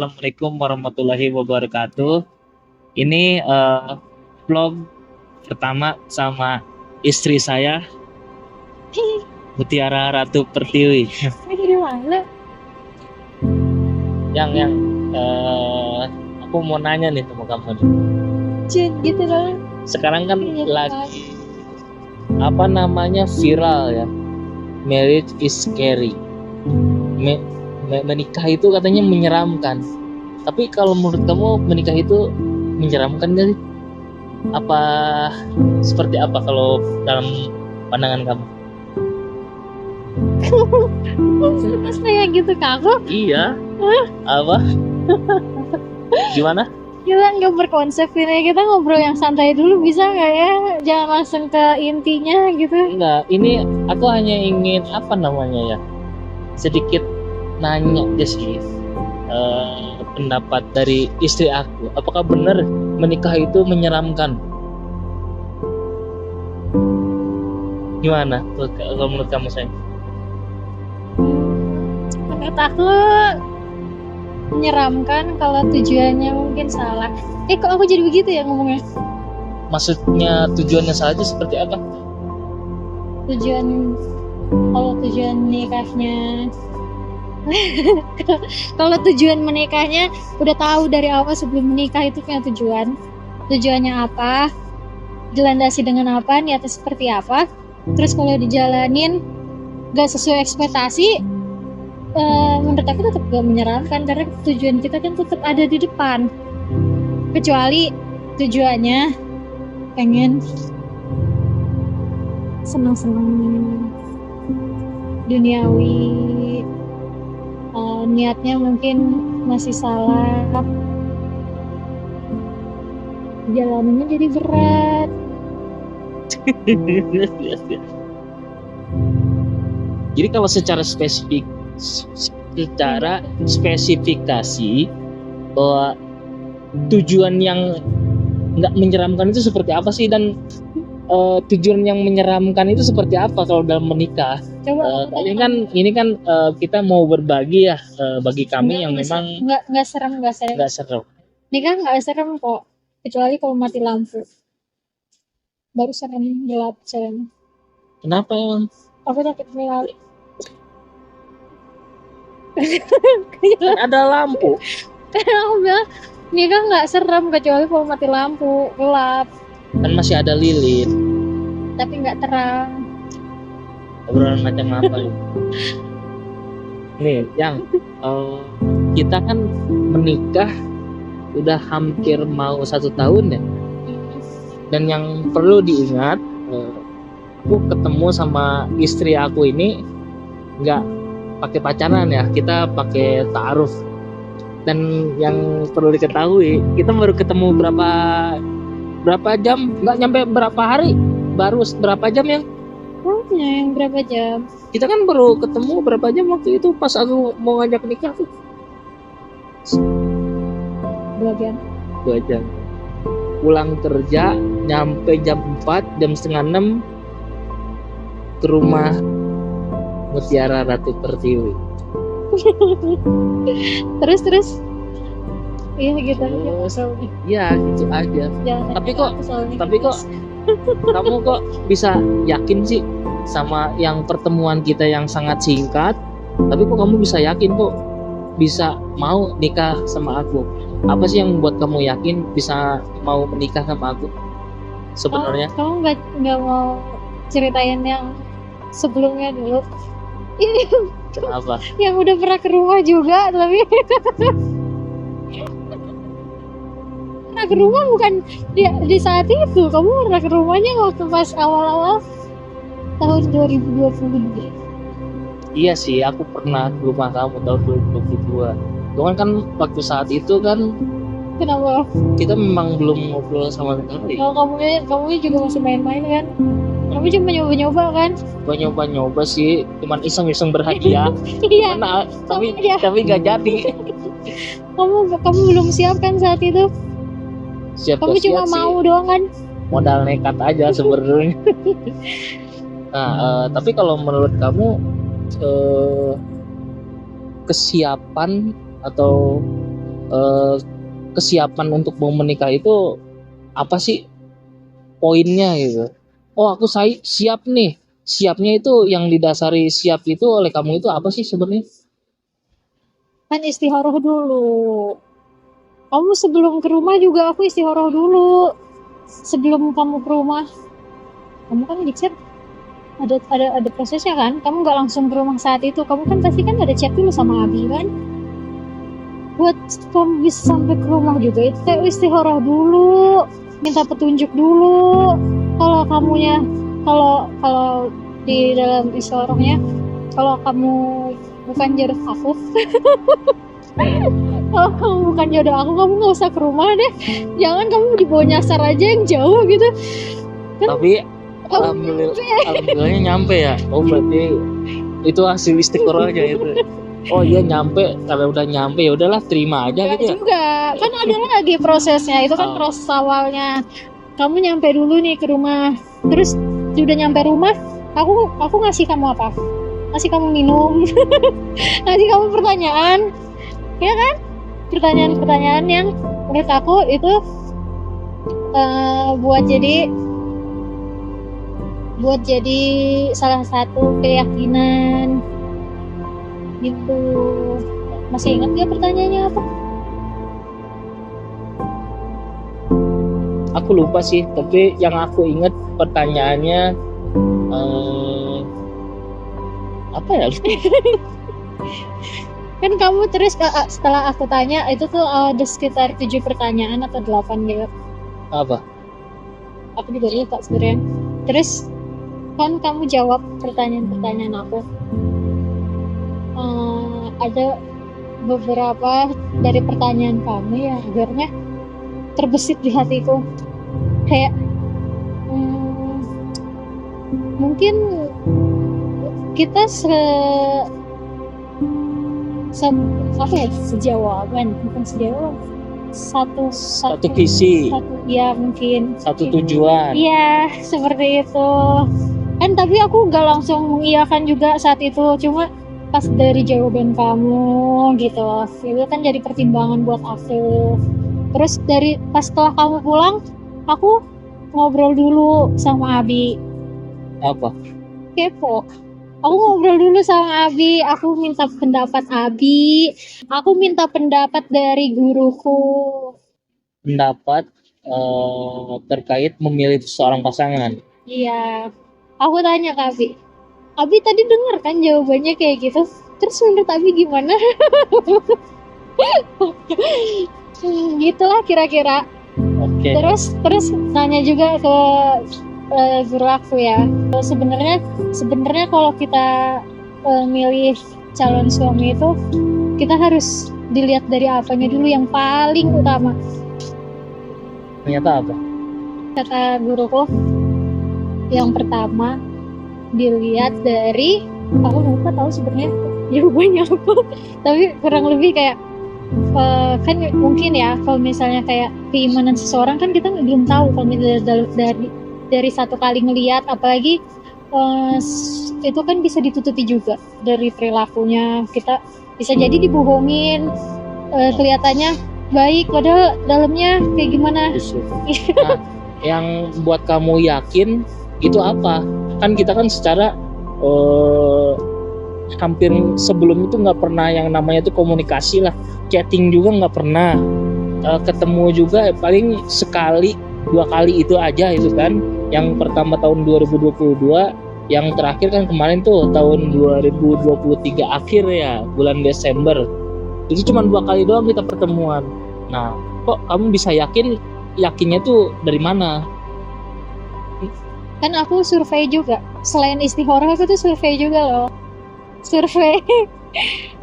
Assalamualaikum warahmatullahi wabarakatuh. Ini vlog pertama sama istri saya, Mutiara Ratu Pertiwi. Dari mana? Yang aku mau nanya nih sama kamu nih. Cun gitu loh. Sekarang kan Iya, lagi apa namanya viral ya, marriage is scary. Menikah itu katanya menyeramkan. Tapi kalau menurut kamu menikah itu menyeramkan gak sih? Apa seperti apa kalau dalam pandangan kamu? Terus kayak gitu ke aku. Iya. Apa? Gimana? Kita nggak berkonsep ini, kita ngobrol yang santai dulu bisa nggak ya? Jangan langsung ke intinya gitu. Enggak, ini aku hanya ingin apa namanya ya, sedikit nanya aja sih, pendapat dari istri aku. Apakah benar menikah itu menyeramkan? Gimana kalau menurut kamu, sayang? Menurut aku menyeramkan kalau tujuannya mungkin salah. Kok aku jadi begitu ya ngomongnya? Maksudnya tujuannya saja seperti apa? Kalau tujuan nikahnya kalau tujuan menikahnya udah tahu dari awal sebelum menikah itu punya tujuannya apa, dilandasi dengan apa, niatnya seperti apa, terus kalau dijalanin gak sesuai ekspektasi, menurut aku tetap gak menyeramkan karena tujuan kita kan tetap ada di depan, kecuali tujuannya pengen senang-senang duniawi, niatnya mungkin masih salah, jalanannya jadi berat. Jadi kalau secara spesifikasi bahwa tujuan yang nggak menyeramkan itu seperti apa sih, dan tujuan yang menyeramkan itu seperti apa kalau dalam menikah? Ini kan kita mau berbagi ya, bagi kami yang memang nggak serem. nggak seru. Nikah nggak serem kok, kecuali kalau mati lampu baru serem, gelap serem. Kenapa emang? Aku takut gelap. Kan ada lampu. Aku bilang nikah nggak serem kecuali kalau mati lampu, gelap. Kan masih ada lilin. Tapi nggak terang. Obrolan macam apa ini? Nih, yang kita kan menikah udah hampir mau 1 tahun ya. Dan yang perlu diingat, aku ketemu sama istri aku ini nggak pakai pacaran ya, kita pakai ta'aruf. Dan yang perlu diketahui, kita baru ketemu berapa jam, nggak nyampe berapa hari, baru berapa jam ya? Yang berapa jam? Kita kan baru ketemu berapa jam waktu itu pas aku mau ngajak nikah tuh? 2 jam. 2 jam. Pulang kerja nyampe jam 4, jam setengah 6 ke rumah Mutiara Ratu Pertiwi. Terus iya gitu aja. Iya gitu aja. Jangan Tapi tanya kok kamu kok bisa yakin sih sama yang pertemuan kita yang sangat singkat, tapi kok kamu bisa yakin kok bisa mau nikah sama aku? Apa sih yang membuat kamu yakin bisa mau menikah sama aku sebenarnya? Kamu nggak mau ceritain yang sebelumnya dulu? Ini Apa? yang udah pernah ke rumah juga, tapi pernah ke rumah bukan di saat itu. Kamu pernah ke rumahnya waktu pas awal-awal tahun 2020. Iya sih, aku pernah ke rumah kamu tahun 2022. Cuman kan waktu saat itu kan Kenapa? kita memang belum ngobrol sama sekali. Kalau kamu juga masih main-main kan? Kamu cuma nyoba-nyoba kan? Nyoba sih, cuman iseng-iseng berhadiah. Iya. Nah, tapi Iya. gak jadi. Kamu belum siap kan saat itu? Kamu cuma mau doang kan? Modal nekat aja sebenarnya. Nah, tapi kalau menurut kamu kesiapan atau kesiapan untuk mau menikah itu apa sih poinnya gitu. Oh aku siap nih. Siapnya itu yang didasari siap itu oleh kamu itu apa sih sebenarnya? Kan istikharah dulu. Kamu sebelum ke rumah juga aku istikharah dulu. Sebelum kamu ke rumah, kamu kan di chat ada prosesnya kan. Kamu nggak langsung ke rumah saat itu. Kamu kan pasti kan ada chat dulu sama Abi kan. Buat kamu bisa sampai ke rumah juga itu kayak istikharah dulu, minta petunjuk dulu. Kalau kamunya kalau di dalam istikharahnya, kalau kamu bukan jodoh aku, kalau kamu bukan jodoh aku, kamu nggak usah ke rumah deh. Jangan kamu dibawa nyasar aja yang jauh gitu. Tapi alhamdulillahnya nyampe ya. Oh berarti itu hasil istiqorohnya itu. Oh iya nyampe. Kalau udah nyampe ya udahlah terima aja gitu ya. Juga kan ada lagi prosesnya. Itu kan proses awalnya. Kamu nyampe dulu nih ke rumah. Terus udah nyampe rumah, aku ngasih kamu apa? Ngasih kamu minum. Ngasih kamu pertanyaan. Ya kan? Pertanyaan-pertanyaan yang menurut aku itu buat jadi salah satu keyakinan gitu. Masih ingat gak pertanyaannya apa? Aku lupa sih, tapi yang aku ingat pertanyaannya apa ya? Kan kamu terus setelah aku tanya itu tuh ada sekitar 7 pertanyaan atau 8 gitu. Apa? Aku juga lupa sebenarnya. Terus kan kamu jawab pertanyaan-pertanyaan aku. Ada beberapa dari pertanyaan kamu yang akhirnya terbesit di hatiku. Kayak mungkin kita sejawaban, bukan sejawaban, satu visi, ya mungkin satu tujuan. Iya seperti itu kan, tapi aku gak langsung mengiyakan juga saat itu, cuma pas dari jawaban kamu gitu itu kan jadi pertimbangan buat aku. Terus pas setelah kamu pulang, aku ngobrol dulu sama Abi. Apa? Kepo. Aku ngobrol dulu sama Abi, aku minta pendapat Abi, aku minta pendapat dari guruku. Pendapat terkait memilih seorang pasangan. Iya, aku tanya ke Abi. Abi tadi dengar kan jawabannya kayak gitu. Terus menurut Abi gimana? Gitulah kira-kira. Oke. Terus nanya juga ke guru aku ya. Sebenarnya kalau kita milih calon suami itu kita harus dilihat dari apanya dulu yang paling utama. Ternyata apa? Kata guruku, yang pertama dilihat dari, aku lupa tahu sebenarnya jawabannya apa. Tapi kurang lebih kayak kan mungkin ya kalau misalnya kayak keimanan seseorang kan kita belum tahu kalau dari satu kali ngelihat, apalagi itu kan bisa ditutupi juga dari perilakunya. Kita bisa jadi dibohongin, kelihatannya baik padahal dalamnya kayak gimana. Nah, yang buat kamu yakin itu apa? Kan kita kan secara hampir sebelum itu nggak pernah yang namanya itu komunikasi lah, chatting juga nggak pernah, ketemu juga paling sekali 2 kali itu aja itu kan. Yang pertama tahun 2022, yang terakhir kan kemarin tuh tahun 2023 akhir ya, bulan Desember. Itu cuma 2 kali doang kita pertemuan. Nah, kok kamu bisa yakinnya tuh dari mana? Kan aku survei juga, selain istikharah aku tuh survei juga loh.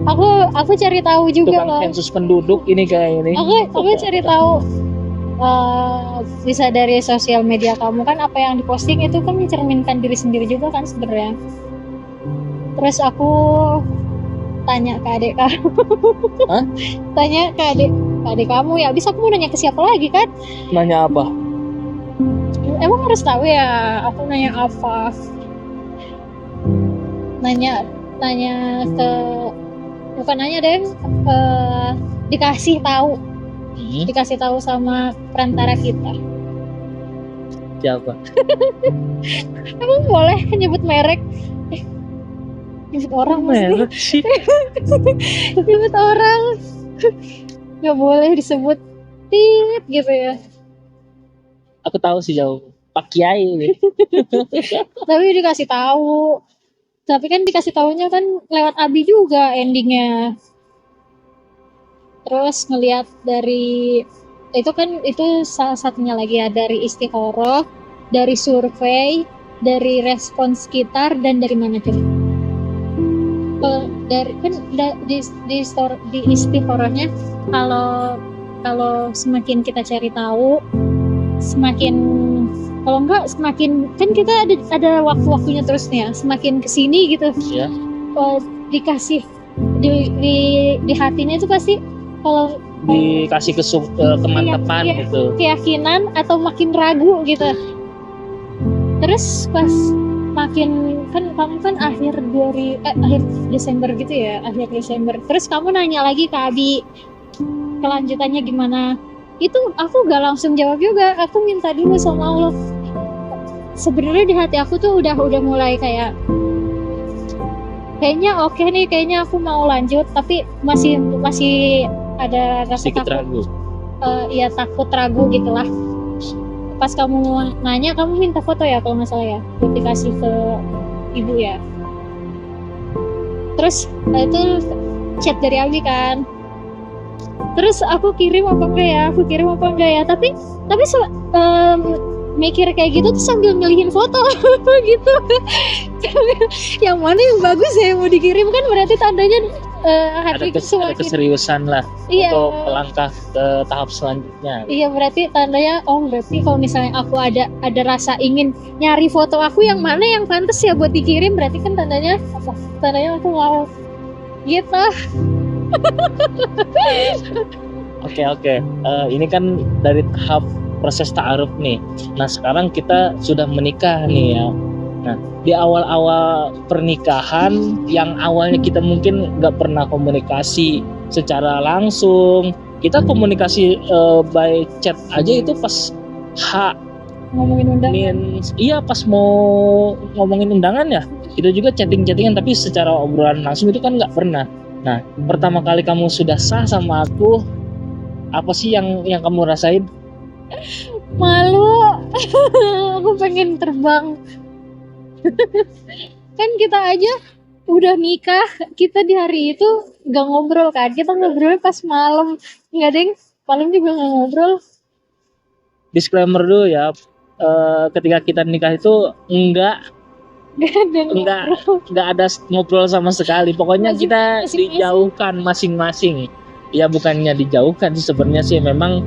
Aku cari tahu juga Tukang loh. sensus penduduk ini kayak ini. Aku cari tahu bisa dari sosial media kamu kan, apa yang diposting itu kan mencerminkan diri sendiri juga kan sebenarnya. Terus aku tanya ke adik kamu. Hah? Tanya ke adik kamu ya, bisa aku mau nanya ke siapa lagi kan? Nanya apa? Emang harus tahu ya aku nanya apa? Nanya ke, bukan nanya deh, dikasih tahu dikasih tahu sama perantara kita. Siapa? Emang boleh nyebut merek? Nyebut orang maksudnya? Merek sih. Nyebut orang nggak boleh disebut tit gitu ya. Aku tahu sih jauh. Pak Kiai nih. Tapi dikasih tahu. Tapi kan dikasih taunya kan lewat Abi juga endingnya. Terus ngelihat dari itu kan itu salah satunya lagi ya, dari istikharah, dari survei, dari respons sekitar, dan dari mana coba? Dari kan di istikharahnya kalau semakin kita cari tahu, semakin kalau enggak semakin kan kita ada waktu-waktunya terus nih ya, semakin kesini gitu Ya. dikasih di hatinya itu pasti kalau Dikasih kemantapan Iya, gitu. keyakinan atau makin ragu gitu. Terus pas makin kan kamu kan akhir Desember gitu ya, akhir Desember. Terus kamu nanya lagi ke Abi kelanjutannya gimana? Itu aku gak langsung jawab juga, aku minta dulu sama Allah. Sebenarnya di hati aku tuh udah mulai kayaknya oke nih, kayaknya aku mau lanjut, tapi masih ada rasa Sedikit takut. ragu. Ya takut ragu gitulah. Pas kamu nanya, kamu minta foto ya kalau nggak salah ya, buat dikasih ke ibu ya. Terus itu chat dari Abi kan. Terus aku kirim apa enggak ya, tapi mikir kayak gitu tuh sambil ngelihin foto gitu. Yang mana yang bagus ya yang mau dikirim, kan berarti tandanya hati Ada semakin keseriusan lah iya. untuk melangkah ke tahap selanjutnya. Iya, berarti tandanya berarti kalau misalnya aku ada rasa ingin nyari foto aku yang mana yang pantas ya buat dikirim, berarti kan tandanya apa? Tandanya aku mau gitu. Oke. Ini kan dari tahap proses ta'aruf nih. Nah sekarang kita sudah menikah nih ya. Nah di awal-awal pernikahan yang awalnya kita mungkin nggak pernah komunikasi secara langsung, kita komunikasi by chat aja itu pas Ngomongin undangan. iya pas mau ngomongin undangan ya, itu juga chattingan tapi secara obrolan langsung itu kan nggak pernah. Nah pertama kali kamu sudah sah sama aku, apa sih yang kamu rasain? Malu. Aku pengen terbang. Kan kita aja udah nikah, kita di hari itu gak ngobrol kan, kita ngobrol pas malam. Nggak deng, malam juga gak ngobrol. Disclaimer dulu ya, ketika kita nikah itu enggak ada ngobrol sama sekali. Pokoknya kita Masing-masing. dijauhkan masing-masing. Ya bukannya dijauhkan sih, sebenarnya sih memang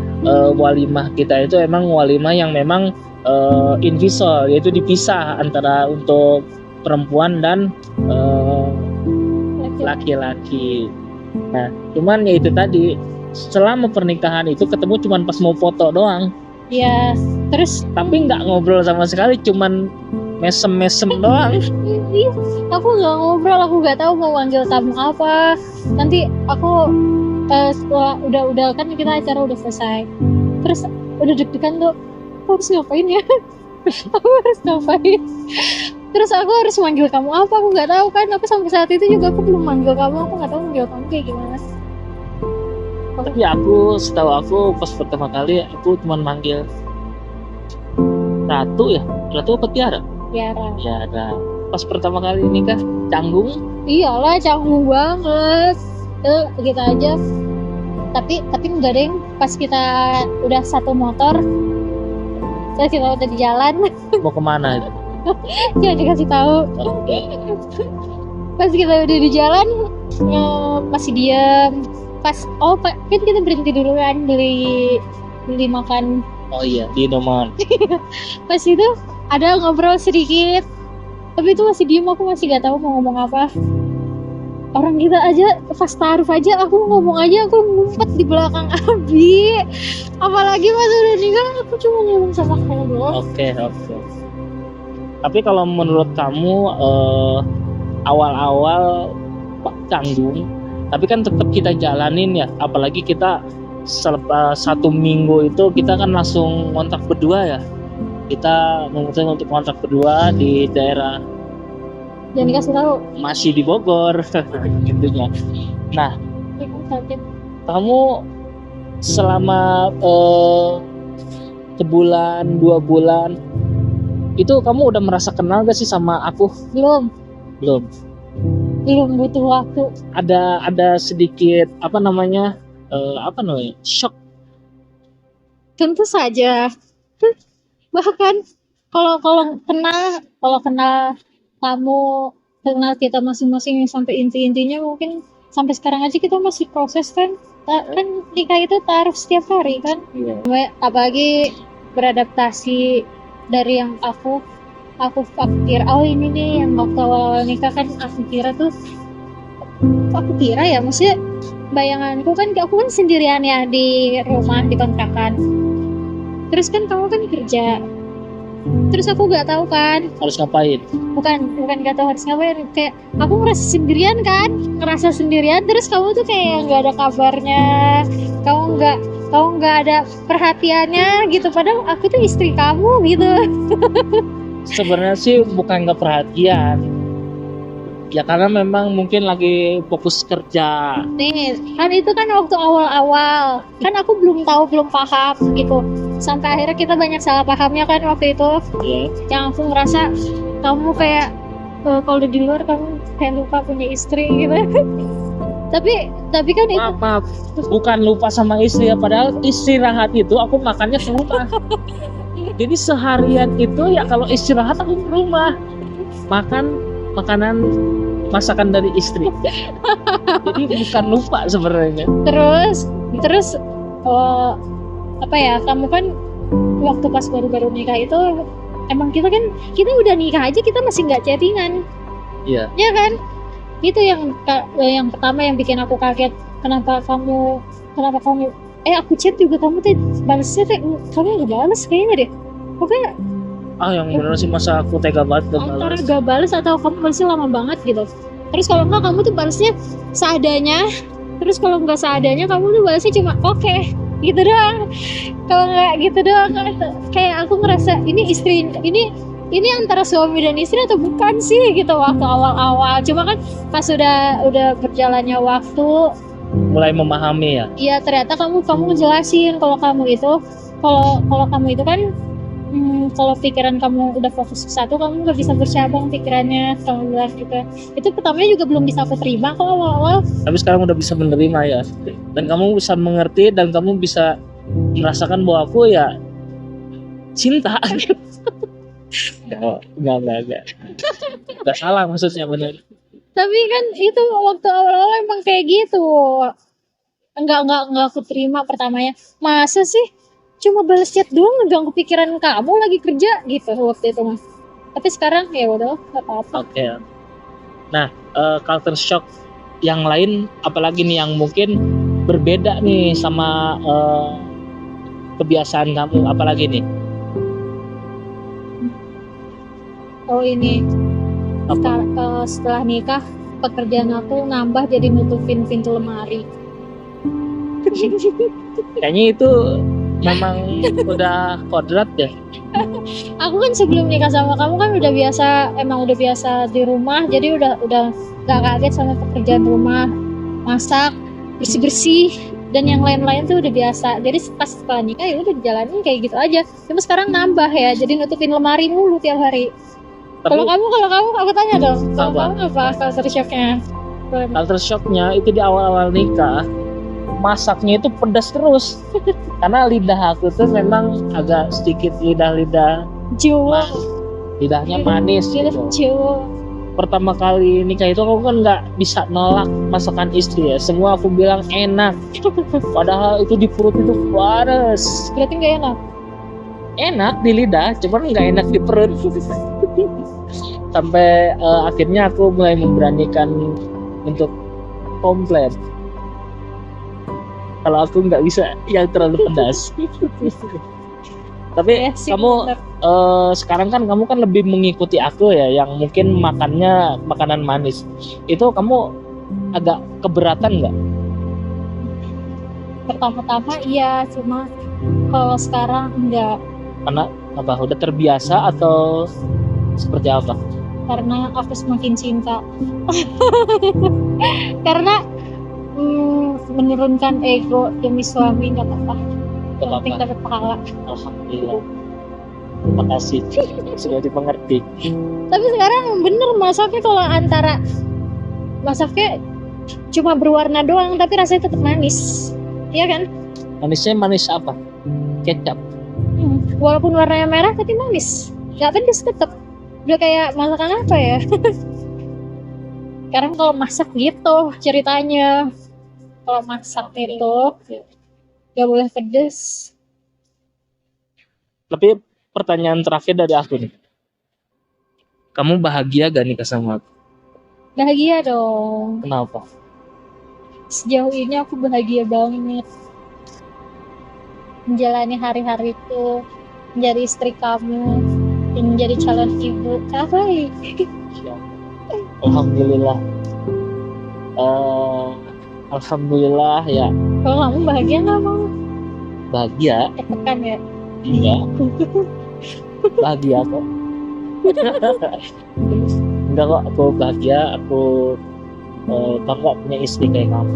walimah kita itu emang walimah yang memang invisol, yaitu dipisah antara untuk perempuan dan laki-laki. Nah cuman ya itu tadi, selama pernikahan itu ketemu cuman pas mau foto doang. Ya, terus Tapi nggak ngobrol sama sekali, cuman mesem doang. iya, aku nggak ngobrol, aku nggak tahu mau manggil tamu apa. Nanti aku setelah udah kan kita acara udah selesai, terus udah deg-degan tuh, aku harus ngapain ya? Aku harus ngapain? Terus aku harus manggil kamu apa? Aku nggak tahu kan. Aku sampai saat itu juga aku belum manggil kamu. Aku nggak tahu manggil kamu kayak gimana. Tapi setahu aku pas pertama kali aku cuma manggil Ratu apa Tiara? Tiara. Pas pertama kali nikah canggung. Iyalah, canggung banget. Gitu aja. Tapi enggak deng. Pas kita udah satu motor, terus kita udah di jalan, Mau kemana itu? jangan dikasih tahu. Oke. Pas kita udah di jalan, masih diam. Kan kita berhenti dulu kan, beli makan. Oh iya, di Indomaret. Pas itu ada ngobrol sedikit, tapi itu masih diem, aku masih gak tahu mau ngomong apa. Orang kita aja pas taruh aja, aku ngomong aja, aku ngumpet di belakang Abi. Apalagi pas udah nikah, aku cuma ngomong sama kamu doang. Oke. Tapi kalau menurut kamu awal-awal canggung, tapi kan tetap kita jalanin ya, apalagi kita selepas 1 minggu itu kita kan langsung kontrak berdua ya. Kita memutuskan untuk kontrak berdua di daerah, Jangan dikasih tahu. masih di Bogor intinya. Nah, Sakit. kamu selama sebulan 2 bulan itu kamu udah merasa kenal gak sih sama aku? Belum butuh waktu. Ada sedikit shock. Tentu saja. Bahkan kalau kenal kamu, kenal kita masing-masing sampai inti-intinya, mungkin sampai sekarang aja kita masih proses kan. Kan nikah itu taruh setiap hari kan. Iya. Apalagi beradaptasi dari yang aku kira, oh ini nih yang waktu awal nikah kan aku kira ya, maksudnya bayanganku kan aku kan sendirian ya di rumah di kontrakan. Terus kan kamu kan kerja. Terus aku nggak tahu kan, Harus ngapain? bukan nggak tahu harus ngapain, kayak aku ngerasa sendirian. Terus kamu tuh kayak nggak ada kabarnya, kamu nggak ada perhatiannya gitu, padahal aku tuh istri kamu gitu. Sebenarnya sih bukan nggak perhatian ya, karena memang mungkin lagi fokus kerja. Nih kan itu kan waktu awal-awal kan aku belum paham gitu, sampai akhirnya kita banyak salah pahamnya kan waktu itu. Iya. Yang aku ngerasa kamu kayak kalau di luar kamu kayak lupa punya istri gitu. tapi kan itu Maaf, bukan lupa sama istri ya, padahal istirahat itu aku makannya ke rumah. Jadi seharian itu ya kalau istirahat aku ke rumah makan makanan masakan dari istri. Jadi bukan lupa sebenarnya. terus apa ya, kamu kan waktu pas baru-baru nikah itu emang kita udah nikah aja kita masih nggak chattingan. Iya. Ya kan, itu yang pertama yang bikin aku kaget. Kenapa kamu aku chat juga kamu tuh balasnya kamu nggak balas kayaknya deh. Pokoknya Yang bener sih, masa aku tega banget gak antara balas. gak balas atau kamu balasnya lama banget gitu. Terus kalau enggak kamu tuh balasnya seadanya. Terus kalau enggak seadanya kamu tuh balasnya cuma oke, gitu doang. Kalau enggak gitu doang, kayak aku ngerasa ini antara suami dan istri atau bukan sih gitu waktu awal-awal. Cuma kan pas udah berjalannya waktu, Mulai memahami ya. ya ternyata kamu ngejelasin kalau kamu itu kan kalau pikiran kamu udah fokus ke satu, kamu nggak bisa bercabang pikirannya, kamu bilang gitu. Itu pertamanya juga belum bisa aku terima kok awal-awal. Tapi sekarang udah bisa menerima ya. Dan kamu bisa mengerti dan kamu bisa merasakan bahwa aku ya cinta. Enggak. Enggak salah maksudnya, bener. Tapi kan itu waktu awal-awal emang kayak gitu. Enggak aku terima pertamanya. Masa sih cuma balas chat doang ngeganggu pikiran kamu lagi kerja gitu waktu itu mah. Tapi sekarang ya udah nggak apa-apa. Oke. Nah, culture shock yang lain apalagi nih yang mungkin berbeda nih sama kebiasaan kamu, apalagi nih? Oh ini Apa? setelah nikah pekerjaan aku nambah jadi nutupin pintu lemari. Kayaknya itu memang udah kodrat ya. Aku kan sebelum nikah sama kamu kan udah biasa di rumah, jadi udah gak kaget sama pekerjaan rumah, masak, bersih dan yang lain-lain tuh udah biasa. Jadi pas setelah nikah ya udah dijalanin kayak gitu aja. Cuma sekarang nambah ya, jadi nutupin lemari mulu tiap hari. Kalau kamu aku tanya dong, kalau Apa? kamu apa culture shocknya? Culture shocknya itu di awal-awal nikah, masaknya itu pedas terus. Karena lidah aku tuh memang agak sedikit lidahnya Jawa, manis gitu. Jawa. Pertama kali nikah itu aku kan nggak bisa nolak masakan istri ya, semua aku bilang enak, padahal itu di perut itu panas. Berarti nggak enak. Enak di lidah, cuman nggak enak di perut. Sampai akhirnya aku mulai memberanikan untuk komplain kalau aku nggak bisa yang terlalu pedas. Tapi Ya, sih, kamu bener. sekarang kan kamu kan lebih mengikuti aku ya, yang mungkin makannya makanan manis. Itu kamu agak keberatan nggak? Pertama-tama iya, cuma kalau sekarang enggak, Karena apa? Udah terbiasa atau seperti apa? karena aku semakin cinta. Karena menurunkan ego demi suami nggak apa-apa. Nggak Yang penting apa-apa. dapat pahala. Alhamdulillah. Terima kasih sudah dimengerti. Tapi sekarang bener masaknya kalau antara masaknya cuma berwarna doang tapi rasanya tetap manis. Iya kan? Manisnya manis apa? Kecap. Walaupun warnanya merah tapi manis. Gak pedes tetap. Udah kayak masakan apa ya? Sekarang kalau masak gitu ceritanya. Kalau masak itu gak boleh pedes. Tapi pertanyaan terakhir dari aku nih. Kamu bahagia gak nikah sama aku? Bahagia dong. Kenapa? Sejauh ini aku bahagia banget menjalani hari-hariku, menjadi istri kamu, dan menjadi calon ibu. Hai. Alhamdulillah. Alhamdulillah ya, Kalau kamu bahagia nggak mau? bahagia. Tekan ya. Iya, bahagia kok. Enggak kok, aku bahagia. Aku bangga punya istri kayak kamu.